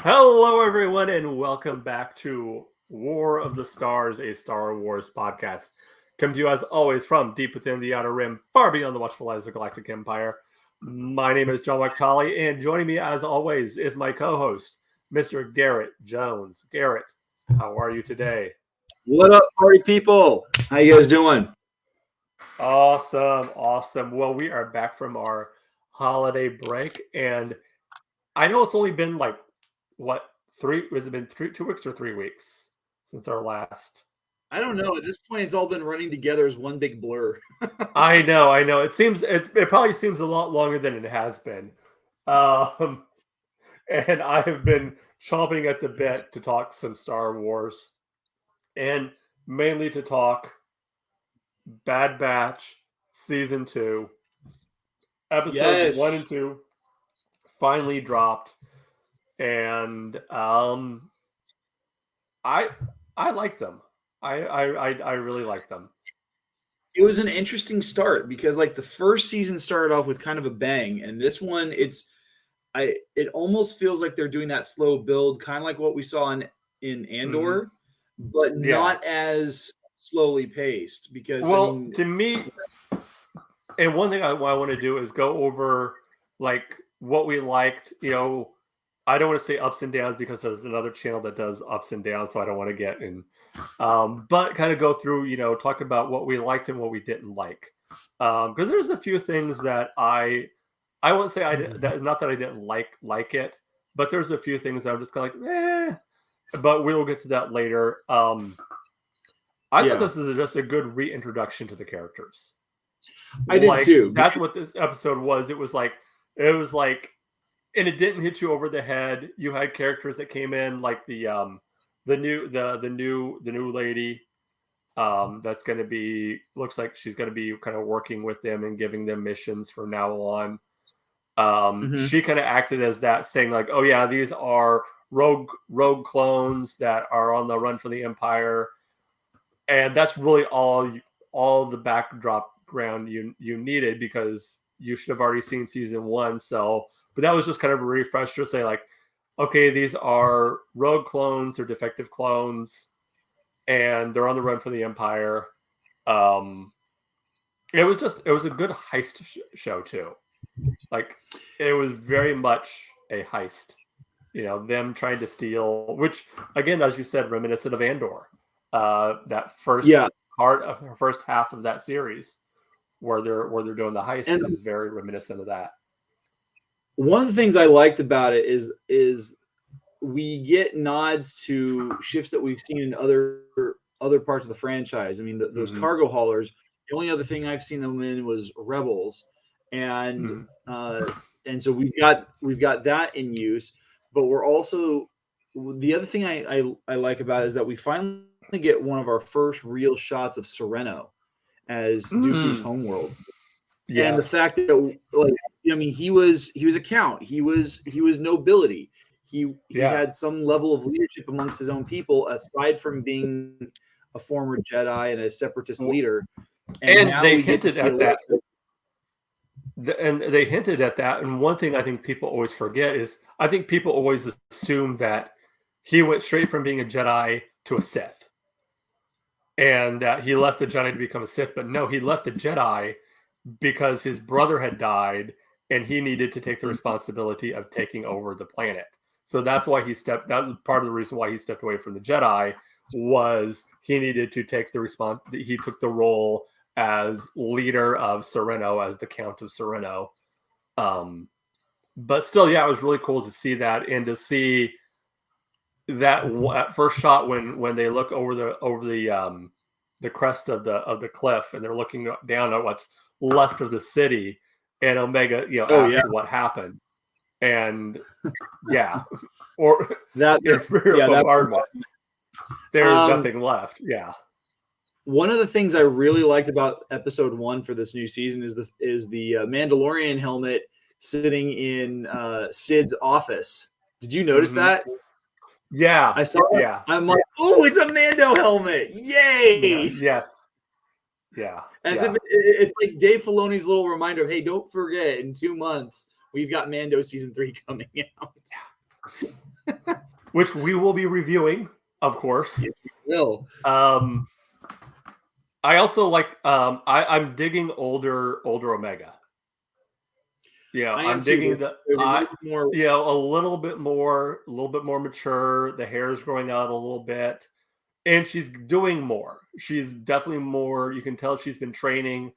Hello, everyone, and welcome back to War of the Stars, a Star Wars podcast. Come to you, as always, from deep within the Outer Rim, far beyond the watchful eyes of the Galactic Empire. My name is John Wachtali, and joining me, as always, is my co-host, Mr. Garrett Jones. Garrett, how are you today? What up, party people? How you guys doing? Awesome. Well, we are back from our holiday break, and I know it's only been like what three? Has it been 2 weeks or 3 weeks since our last? I don't know. At this point, it's all been running together as one big blur. I know. It probably seems a lot longer than it has been, um, and I have been chomping at the bit to talk some Star Wars, and mainly to talk Bad Batch season 2, episodes 1 and 2 finally dropped, and I like them. I really like them. It was an interesting start because, like, the first season started off with kind of a bang, and this one, it almost feels like they're doing that slow build, kind of like what we saw in Andor, but Yeah. not as slowly paced. Because Well, to me, and one thing I want to do is go over like what we liked. I don't want to say ups and downs because there's another channel that does ups and downs, so I don't want to get in. But kind of go through, talk about what we liked and what we didn't like. Because there's a few things that I won't say not that I didn't like it, but there's a few things that I'm just kind of like, But we will get to that later. I thought this is just a good reintroduction to the characters. I did too. That's what this episode was. It was like, and it didn't hit you over the head. You had characters that came in, like the new lady. That's going to be, looks like she's going to be kind of working with them and giving them missions from now on. She kind of acted as that, saying like, "Oh yeah, these are rogue clones that are on the run for the Empire," and that's really all the background you needed, because you should have already seen season 1. So, but that was just kind of a refresh, just say like, okay, these are rogue clones or defective clones, and they're on the run for the Empire. It was a good heist show too. Like, it was very much a heist. Them trying to steal, which again, as you said, reminiscent of Andor. That first part of the first half of that series, where they're doing the heist, is very reminiscent of that. One of the things I liked about it is we get nods to ships that we've seen in other parts of the franchise. I mean, those cargo haulers. The only other thing I've seen them in was Rebels, and so we've got that in use. But we're also, the other thing I like about it is that we finally get one of our first real shots of Sereno as Dooku's homeworld. Yes. And the fact that, like, I mean, he was a count. He was nobility. He had some level of leadership amongst his own people, aside from being a former Jedi and a separatist leader. And they hinted at that. And they hinted at that. And one thing I think people always forget is, I think people always assume that he went straight from being a Jedi to a Sith, and that he left the Jedi to become a Sith. But no, he left the Jedi because his brother had died, and he needed to take the responsibility of taking over the planet. So that's why that was part of the reason why he stepped away from the Jedi, was he needed to take the he took the role as leader of Sereno, as the Count of Sereno. But still, yeah, it was really cool to see that, and to see that first shot when they look over the crest of the cliff, and they're looking down at what's left of the city, and Omega, asks what happened, and or that bombardment. There's nothing left. Yeah. One of the things I really liked about episode 1 for this new season is the Mandalorian helmet sitting in Sid's office. Did you notice that? Yeah, I saw it. Yeah. I'm like, oh, it's a Mando helmet! Yay! Yes. Yeah. As if it's like Dave Filoni's little reminder of, hey, don't forget, in 2 months we've got Mando season 3 coming out. which we will be reviewing, of course. Yes, we will. I also like I'm digging older Omega. Yeah, I'm digging more, a little bit more mature. The hair's growing out a little bit, and she's doing more. She's definitely more. You can tell she's been training.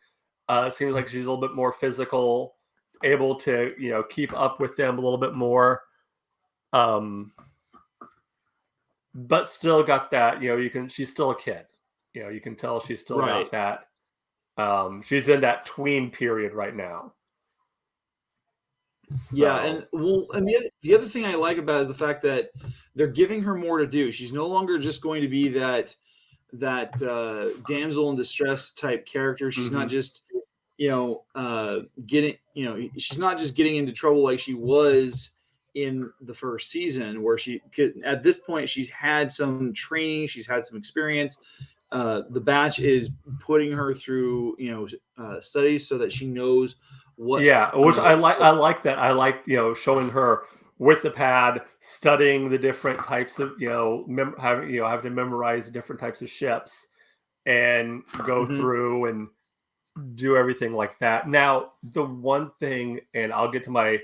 It seems like she's a little bit more physical, able to keep up with them a little bit more. But still got that. She's still a kid. You can tell she's still got that. She's in that tween period right now. So. Yeah, and the other thing I like about it is the fact that they're giving her more to do. She's no longer just going to be that damsel in distress type character. She's not just getting she's not just getting into trouble like she was in the first season, where at this point she's had some training, she's had some experience. The batch is putting her through studies so that she knows what. Yeah, which I like that. I like showing her with the pad, studying the different types of having to memorize different types of ships and go through and do everything like that. Now, the one thing, and I'll get to my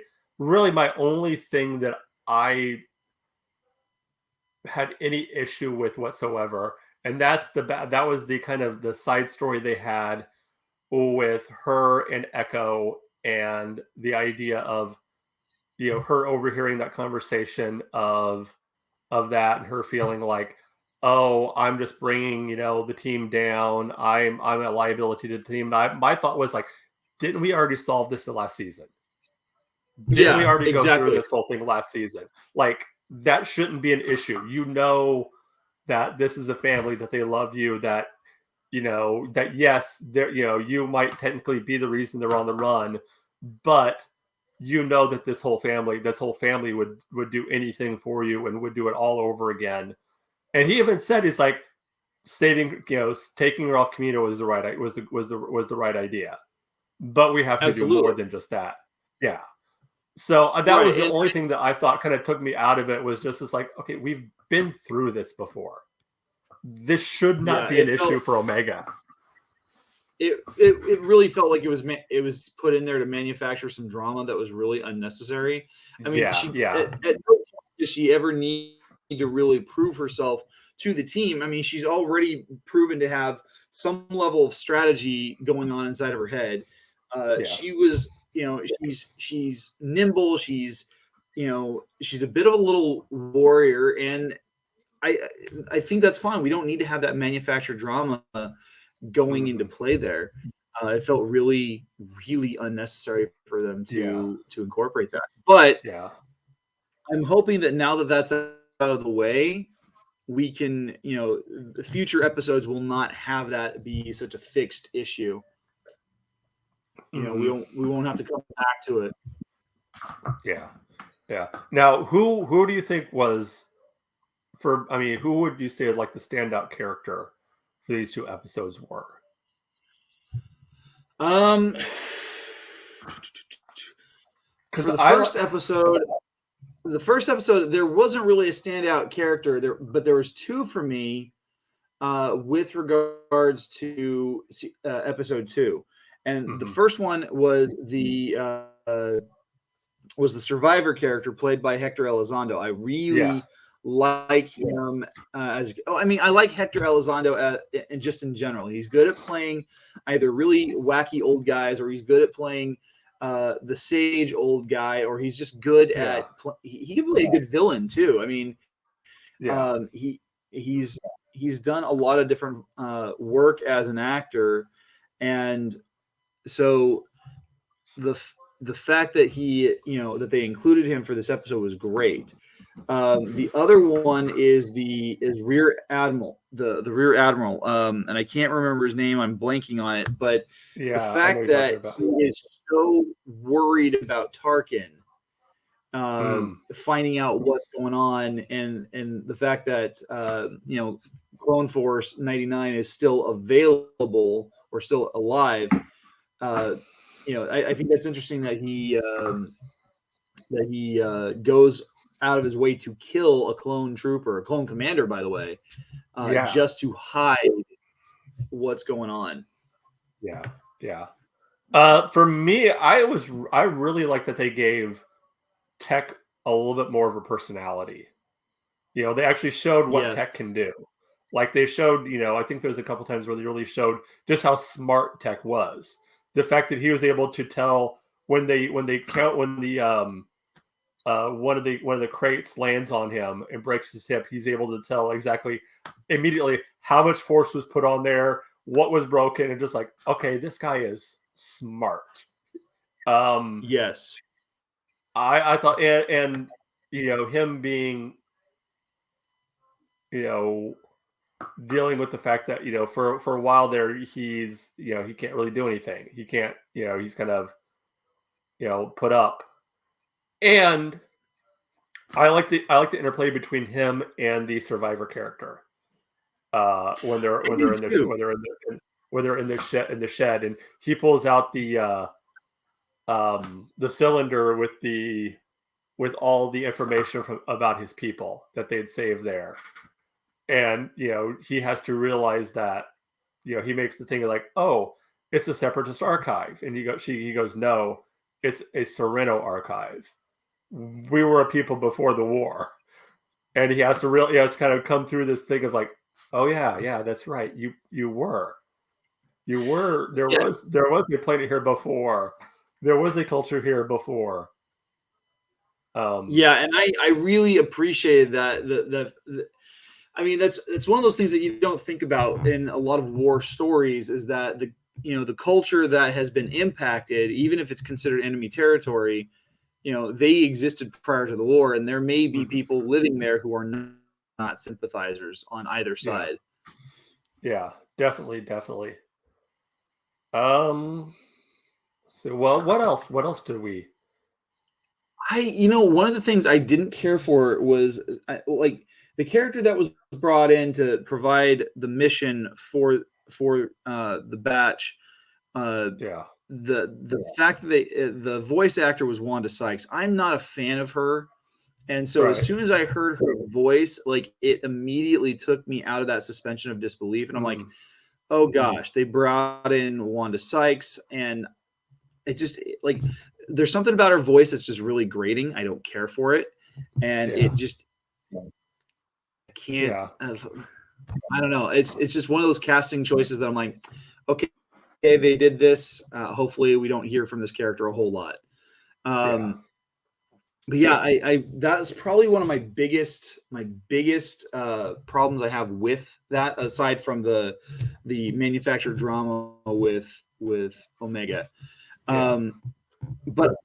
only thing that I had any issue with whatsoever, and that was the kind of the side story they had with her and Echo, and the idea of her overhearing that conversation of that, and her feeling like, oh, I'm just bringing the team down. I'm a liability to the team. And my thought was like, didn't we already solve this in last season? Didn't we already go through this whole thing last season? Like, that shouldn't be an issue. That this is a family, that they love you, that that yes, you might technically be the reason they're on the run, but that this whole family would do anything for you and would do it all over again. And he even said, he's like, stating, taking her off Kamino was the right idea, but we have to do more than just that. Yeah. So that was the only thing that I thought kind of took me out of it, was just this like, okay, we've been through this before. This should not be an issue for Omega. It really felt like it was put in there to manufacture some drama that was really unnecessary. I mean, at no point does she ever need to really prove herself to the team. I mean, she's already proven to have some level of strategy going on inside of her head. She was, she's nimble. She's a bit of a little warrior, and I think that's fine. We don't need to have that manufactured drama going into play there. It felt really, really unnecessary for them to incorporate that. But I'm hoping that now that that's out of the way, we can, the future episodes will not have that be such a fixed issue. We won't have to come back to it. Yeah. Now, who do you think was who would you say like the standout character for these two episodes were? For the first episode, there wasn't really a standout character there, but there was two for me with regards to episode 2. And the first one was the survivor character played by Hector Elizondo. I really like him I like Hector Elizondo and just in general. He's good at playing either really wacky old guys, or he's good at playing the sage old guy, or he's just good at he can play a good villain too. I mean, he's done a lot of different work as an actor, and so the fact that he that they included him for this episode was great. The other one is Rear Admiral, the Rear Admiral, and I can't remember his name. I'm blanking on it, but the fact that he is so worried about Tarkin, finding out what's going on, and the fact that Clone Force 99 is still available or still alive. I think that's interesting that he goes out of his way to kill a clone trooper, a clone commander, by the way, just to hide what's going on. Yeah, yeah. For me, I really like that they gave Tech a little bit more of a personality. You know, they actually showed what Tech can do. Like they showed, you know, I think there's a couple times where they really showed just how smart Tech was. The fact that he was able to tell when the one of the crates lands on him and breaks his hip, he's able to tell exactly immediately how much force was put on there, what was broken, and just like, okay, this guy is smart. Yes. I thought, and you know, him being, you know, dealing with the fact that, you know, for a while there, he's, you know, he can't really do anything. He can't, you know, he's kind of, you know, put up. And I like the interplay between him and the survivor character. When they're in the shed, and he pulls out the cylinder with all the information about his people that they'd saved there. And, you know, he has to realize that, you know, he makes the thing like, oh, it's a separatist archive. And he goes, no, it's a Sereno archive. We were a people before the war. And he has to kind of come through this thing of like, oh yeah, that's right. You were. There was a planet here before. There was a culture here before. And I really appreciated that. I mean, that's one of those things that you don't think about in a lot of war stories, is that the culture that has been impacted, even if it's considered enemy territory, you know, they existed prior to the war, and there may be people living there who are not sympathizers on either side. Yeah, definitely. So, well, what else did we? One of the things I didn't care for was like the character that was brought in to provide the mission for the batch. The fact that the voice actor was Wanda Sykes, I'm not a fan of her. And so as soon as I heard her voice, like, it immediately took me out of that suspension of disbelief. And I'm like, oh gosh, they brought in Wanda Sykes, and it just, like, there's something about her voice that's just really grating. I don't care for it. And it just can't, I don't know. It's just one of those casting choices that I'm like, okay, they did this. Hopefully we don't hear from this character a whole lot. But yeah, I that's probably one of my biggest problems I have with that, aside from the manufactured drama with Omega. But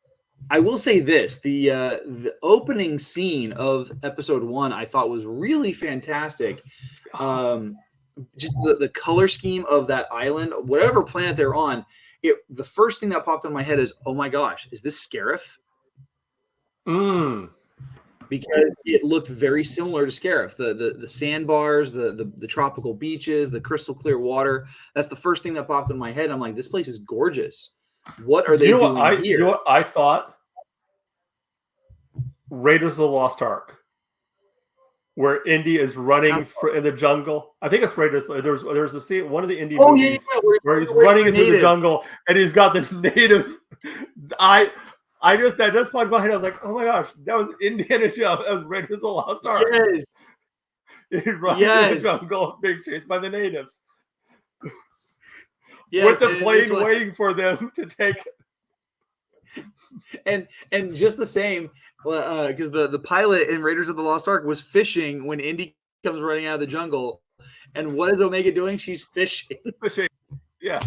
I will say this: the opening scene of episode 1 I thought was really fantastic. Just the color scheme of that island, whatever planet they're on. The first thing that popped in my head is, oh my gosh, is this Scarif? Because it looked very similar to Scarif. The sandbars, the tropical beaches, the crystal clear water. That's the first thing that popped in my head. I'm like, this place is gorgeous. What are they doing here? You know what I thought? Raiders of the Lost Ark, where Indy is running in the jungle. I think it's Raiders. There's a scene, one of the Indy movies, where he's running into the jungle and he's got the natives. I just, that just popped in my head. I was like, oh my gosh, that was Indiana Jones. That was Raiders of the Lost Ark. Yes. He's running in the jungle being chased by the natives. Yes, with the plane waiting for them to take. And just the same, because the pilot in Raiders of the Lost Ark was fishing when Indy comes running out of the jungle. And what is Omega doing? She's fishing. Yeah.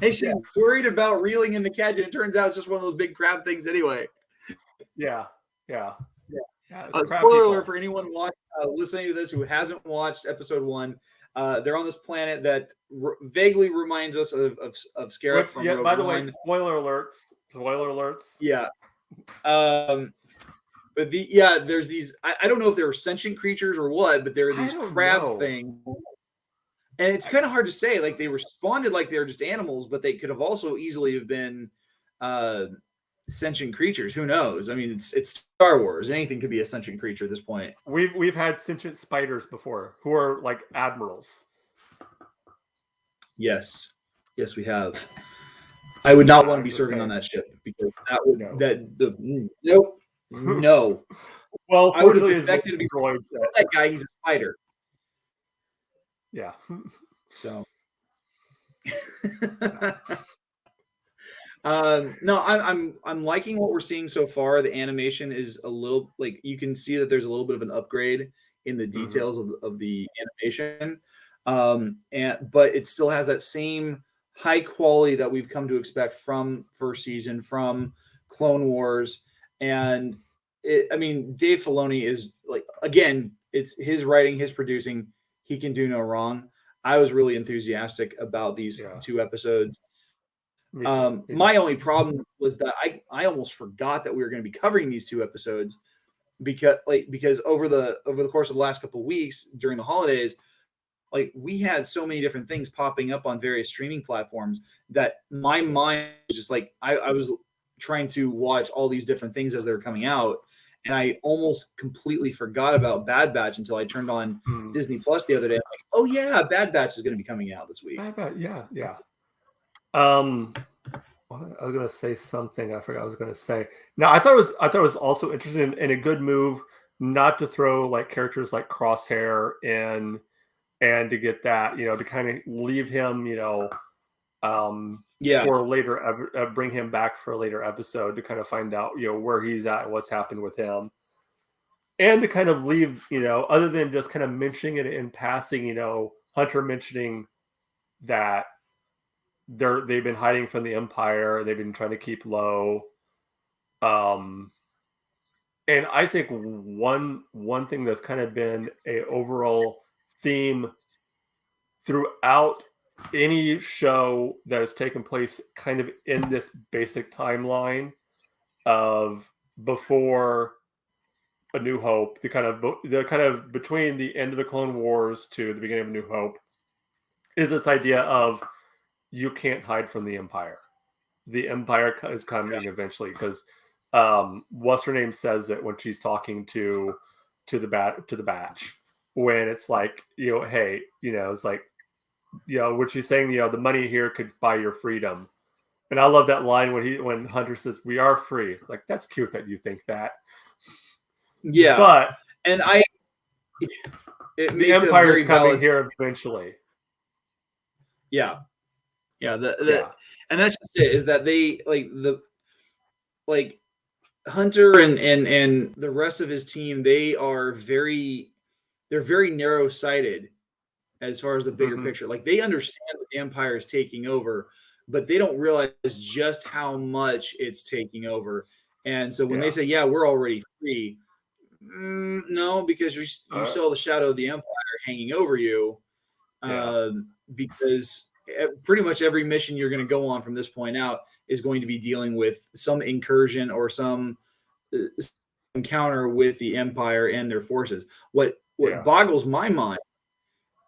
Hey, she's worried about reeling in the catch, and it turns out it's just one of those big crab things anyway. Yeah. Spoiler alert for anyone listening to this who hasn't watched episode 1. They're on this planet that vaguely reminds us of Scarif from Rogue by the One. way, spoiler alerts. Yeah. But there's these. I don't know if they were sentient creatures or what, but there are these crab things. And it's kind of hard to say. Like, they responded like they were just animals, but they could have also easily have been sentient creatures. Who knows? I mean, it's Star Wars. Anything could be a sentient creature at this point. We've had sentient spiders before who are like admirals. Yes, we have. I would not want to be serving on that ship because that would nope. No. Well, I would have expected to be droids. That guy, he's a spider. Yeah. So. No, I'm liking what we're seeing so far. The animation is a little like you can see that there's a little bit of an upgrade in the details of the animation, but it still has that same high quality that we've come to expect from first season, from Clone Wars, and I mean, Dave Filoni is like, again, it's his writing, his producing. He can do no wrong. I was really enthusiastic about these 2 episodes. My only problem was that I almost forgot that we were going to be covering these 2 episodes because over the course of the last couple of weeks during the holidays, like we had so many different things popping up on various streaming platforms that my mind was just like I was trying to watch all these different things as they were coming out, and I almost completely forgot about Bad Batch until I turned on Disney Plus the other day. I'm like, oh yeah, Bad Batch is going to be coming out this week. Yeah. I was gonna say something. I forgot what I was gonna say. No, I thought it was also interesting and a good move not to throw like characters like Crosshair in, and to get that, to kind of leave him, for later, bring him back for a later episode to kind of find out, where he's at and what's happened with him, and to kind of leave, other than just kind of mentioning it in passing, Hunter mentioning that they've been hiding from the Empire, they've been trying to keep low, and I think one thing that's kind of been a overall theme throughout any show that has taken place kind of in this basic timeline of before A New Hope, the kind of between the end of the Clone Wars to the beginning of A New Hope, is this idea of you can't hide from the Empire. The Empire is coming eventually, because what's her name says it when she's talking to the Batch, when it's like, hey, it's like, when she's saying, the money here could buy your freedom. And I love that line when Hunter says, "We are free." Like, that's cute that you think that. Yeah. But the Empire is coming here eventually. Yeah. And that's just it, is that they Hunter and the rest of his team, they're very narrow-sighted as far as the bigger picture. Like, they understand that the Empire is taking over, but they don't realize just how much it's taking over. And so when they say, "Yeah, we're already free," no, because you saw the shadow of the Empire hanging over you. Because pretty much every mission you're going to go on from this point out is going to be dealing with some incursion or some encounter with the Empire and their forces. What boggles my mind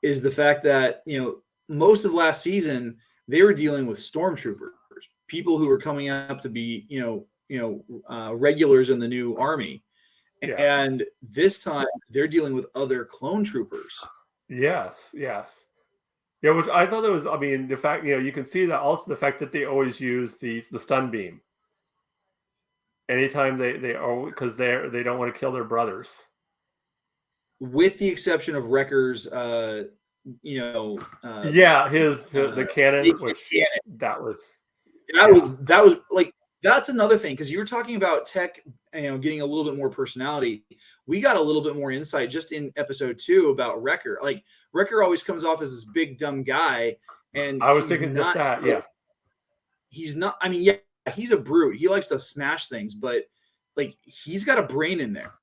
is the fact that, most of last season they were dealing with stormtroopers, people who were coming up to be, regulars in the new army. And this time they're dealing with other clone troopers. Yes. Yeah, which I thought was, I mean, the fact, you can see that also the fact that they always use the stun beam. Anytime they are, because they don't want to kill their brothers. With the exception of Wrecker's, the cannon, which that was like, that's another thing, because you were talking about Tech, getting a little bit more personality. We got a little bit more insight just in episode 2 about Wrecker. Like, Wrecker always comes off as this big dumb guy, and I was thinking just that. Yeah, he's not. I mean, he's a brute. He likes to smash things, but like, he's got a brain in there.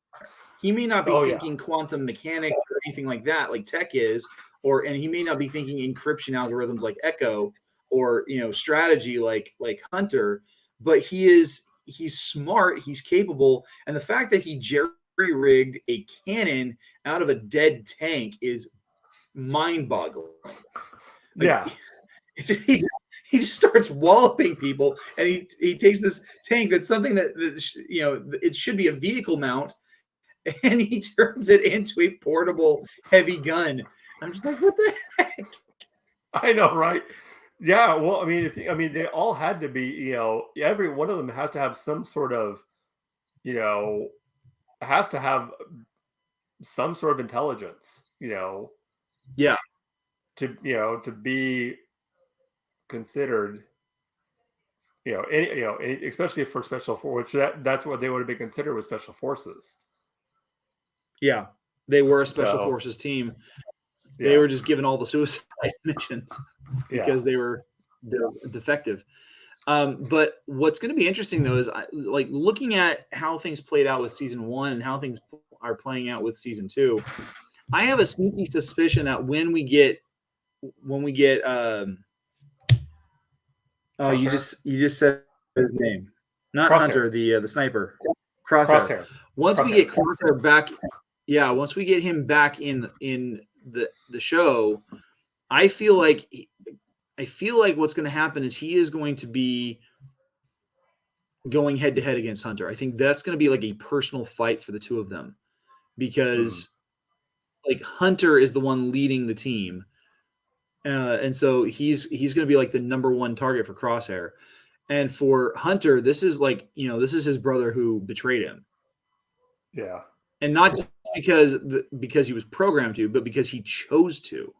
He may not be thinking quantum mechanics or anything like that, like Tech is, and he may not be thinking encryption algorithms like Echo, or strategy like Hunter. But he's smart, he's capable, and the fact that he jerry-rigged a cannon out of a dead tank is mind-boggling. He he just starts walloping people, and he takes this tank that's something that it should be a vehicle mount, and he turns it into a portable heavy gun. I'm just like, what the heck? I know, right? Yeah. Well, I mean, they all had to be, every one of them has to have some sort of, has to have some sort of intelligence, Yeah. to be considered, especially for special forces, which that's what they would have been considered with special forces. Yeah, they were a special forces team. They were just given all the suicide missions because they're defective. But what's going to be interesting though is like looking at how things played out with season 1 and how things are playing out with season 2. I have a sneaky suspicion that when we get you just said his name, not Crosshair. Hunter, the sniper, Crosshair. Once we get Crosshair back, once we get him back in the show, I feel like what's going to happen is he is going to be going head to head against Hunter. I think that's going to be like a personal fight for the two of them, because like Hunter is the one leading the team. And so he's going to be like the number one target for Crosshair. And for Hunter, this is like, this is his brother who betrayed him. Yeah. And not just because he was programmed to, but because he chose to.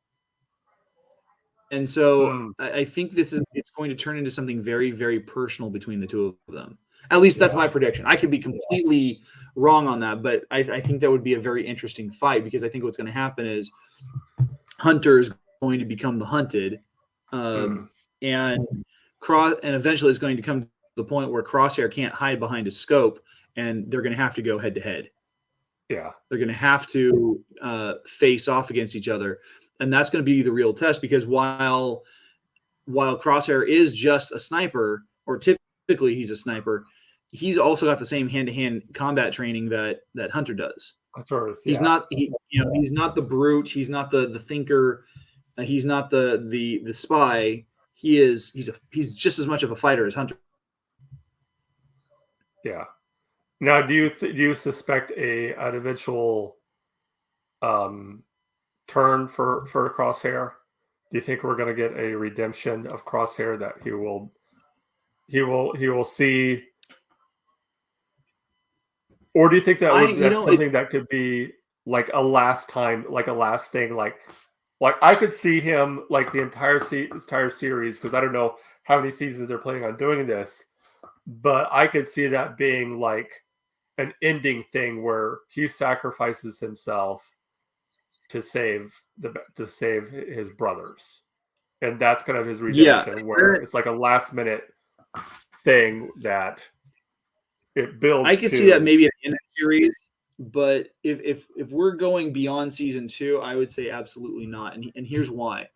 And so I think it's going to turn into something very, very personal between the two of them. At least that's my prediction. I could be completely wrong on that, but I think that would be a very interesting fight, because I think what's going to happen is Hunter is going to become the hunted, and eventually it's going to come to the point where Crosshair can't hide behind a scope, and they're going to have to go head to head. Yeah, they're going to have to face off against each other, and that's going to be the real test. Because while Crosshair is just a sniper, or typically he's a sniper, he's also got the same hand-to-hand combat training that Hunter does. He's not he's not the brute. He's not the thinker. He's not the spy. He's just as much of a fighter as Hunter. Yeah. Now, do you suspect an eventual turn for Crosshair? Do you think we're going to get a redemption of Crosshair, that he will see, or do you think that's something that could be like a last thing, like I could see him like the entire series, because I don't know how many seasons they're planning on doing this, but I could see that being like an ending thing where he sacrifices himself to save his brothers, and that's kind of his redemption, where it's like a last minute thing that it builds. I could see that maybe at the end of the series, but if we're going beyond season 2, I would say absolutely not, and here's why.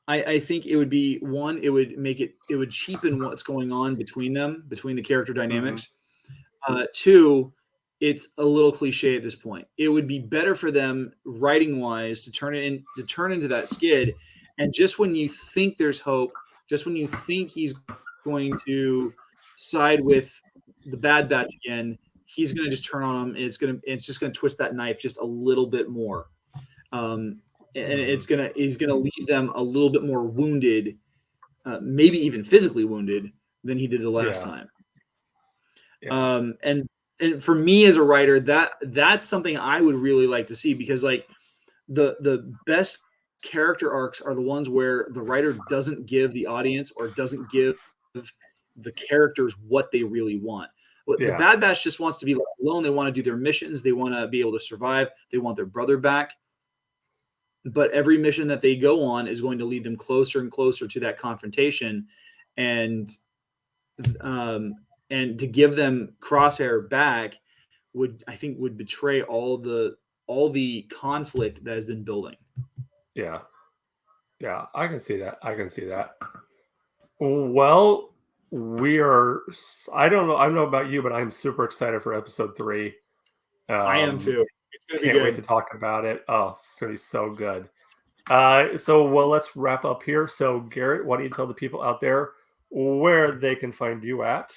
I think it would be one, it would cheapen what's going on between the character dynamics. 2, it's a little cliche at this point. It would be better for them writing wise to turn into that skid, and just when you think there's hope, just when you think he's going to side with the Bad Batch again, he's going to just turn on him. And it's just going to twist that knife just a little bit more. And he's going to leave them a little bit more wounded, maybe even physically wounded, than he did the last time. Yeah. And for me as a writer, that's something I would really like to see, because like the best character arcs are the ones where the writer doesn't give the audience, or doesn't give the characters what they really want. The Bad Batch just wants to be left alone. They want to do their missions. They want to be able to survive. They want their brother back. But every mission that they go on is going to lead them closer and closer to that confrontation, and to give them Crosshair back would betray all the conflict that has been building. Yeah, I can see that. Well, I don't know about you, but I'm super excited for episode 3. I am too. It's gonna be good. Can't wait to talk about it. Oh, it's gonna be so good. Well, let's wrap up here. So, Garrett, why don't you tell the people out there where they can find you at?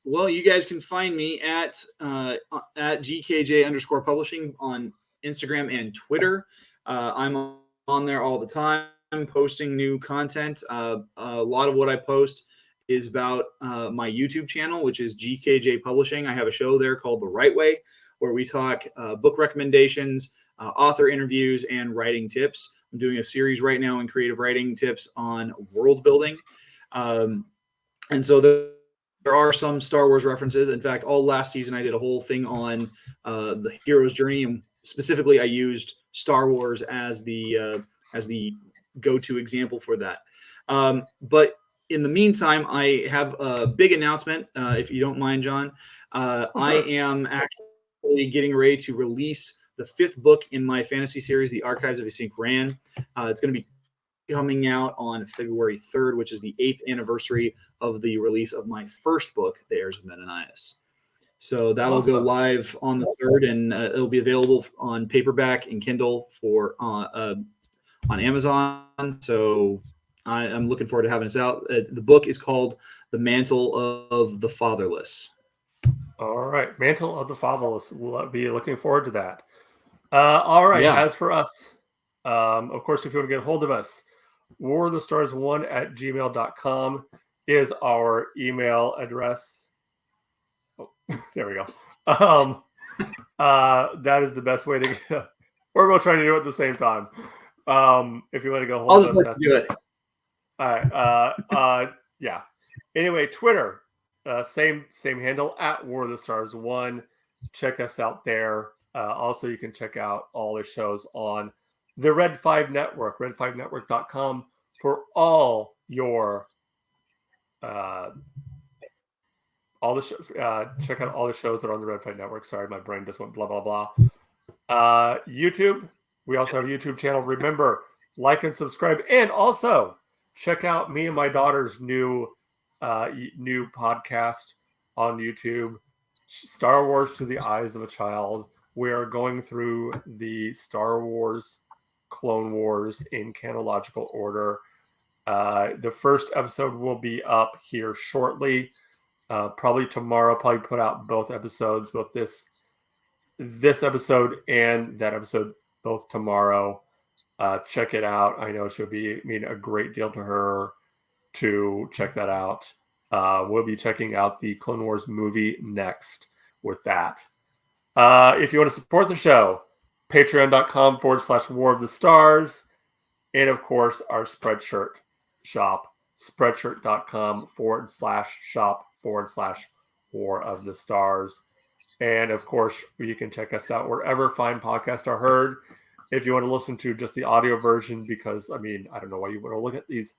Well, you guys can find me at GKJ_publishing on Instagram and Twitter. I'm on there all the time, posting new content. A lot of what I post is about my YouTube channel, which is GKJ Publishing. I have a show there called The Right Way, where we talk book recommendations, author interviews, and writing tips. I'm doing a series right now in creative writing tips on world building. And so there are some Star Wars references. In fact, all last season I did a whole thing on the hero's journey, and specifically I used Star Wars as the go-to example for that. But in the meantime, I have a big announcement, if you don't mind, John. I am actually getting ready to release the 5th book in my fantasy series, The Archives of Asank Ran. It's going to be coming out on February 3rd, which is the 8th anniversary of the release of my first book, The Heirs of Menenias. So that'll go live on the 3rd, and it'll be available on paperback and Kindle for on Amazon. So I'm looking forward to having this out. The book is called The Mantle of the Fatherless. All right. Mantle of the Fatherless. We'll be looking forward to that. All right. Yeah. As for us, of course, if you want to get a hold of us, warofthestars1@gmail.com is our email address. Oh, there we go. That is the best way to get. We're both trying to do it at the same time. If you want to go hold of us, that's do it. All right. Yeah. Anyway, Twitter, same handle @warofthestars1. Check us out there. Also, you can check out all the shows on the Red 5 Network, red5network.com, for all your all the check out all the shows that are on the Red 5 Network. Sorry, my brain just went blah blah blah. YouTube, we also have a YouTube channel. Remember, like and subscribe, and also check out me and my daughter's new podcast on YouTube, Star Wars Through the Eyes of a Child. We are going through the Star Wars Clone Wars in chronological order. The first episode will be up here shortly, probably tomorrow. Probably put out both episodes, both this episode and that episode, both tomorrow. Check it out. I know it should mean a great deal to her to check that out. We'll be checking out the Clone Wars movie next with that. If you want to support the show, patreon.com/War of the Stars. And of course, our Spreadshirt shop, spreadshirt.com/shop/War of the Stars. And of course, you can check us out wherever fine podcasts are heard. If you want to listen to just the audio version, because I don't know why you want to look at these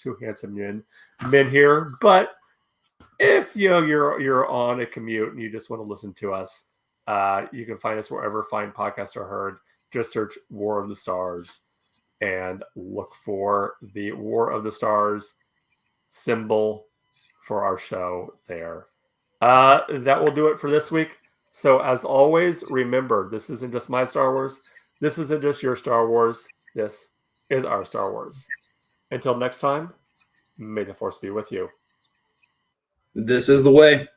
two handsome men here, but if you're on a commute and you just want to listen to us, you can find us wherever fine podcasts are heard. Just search War of the Stars and look for the War of the Stars symbol for our show there. That will do it for this week. So as always, remember, this isn't just my Star Wars. This isn't just your Star Wars. This is our Star Wars. Until next time, may the Force be with you. This is the way.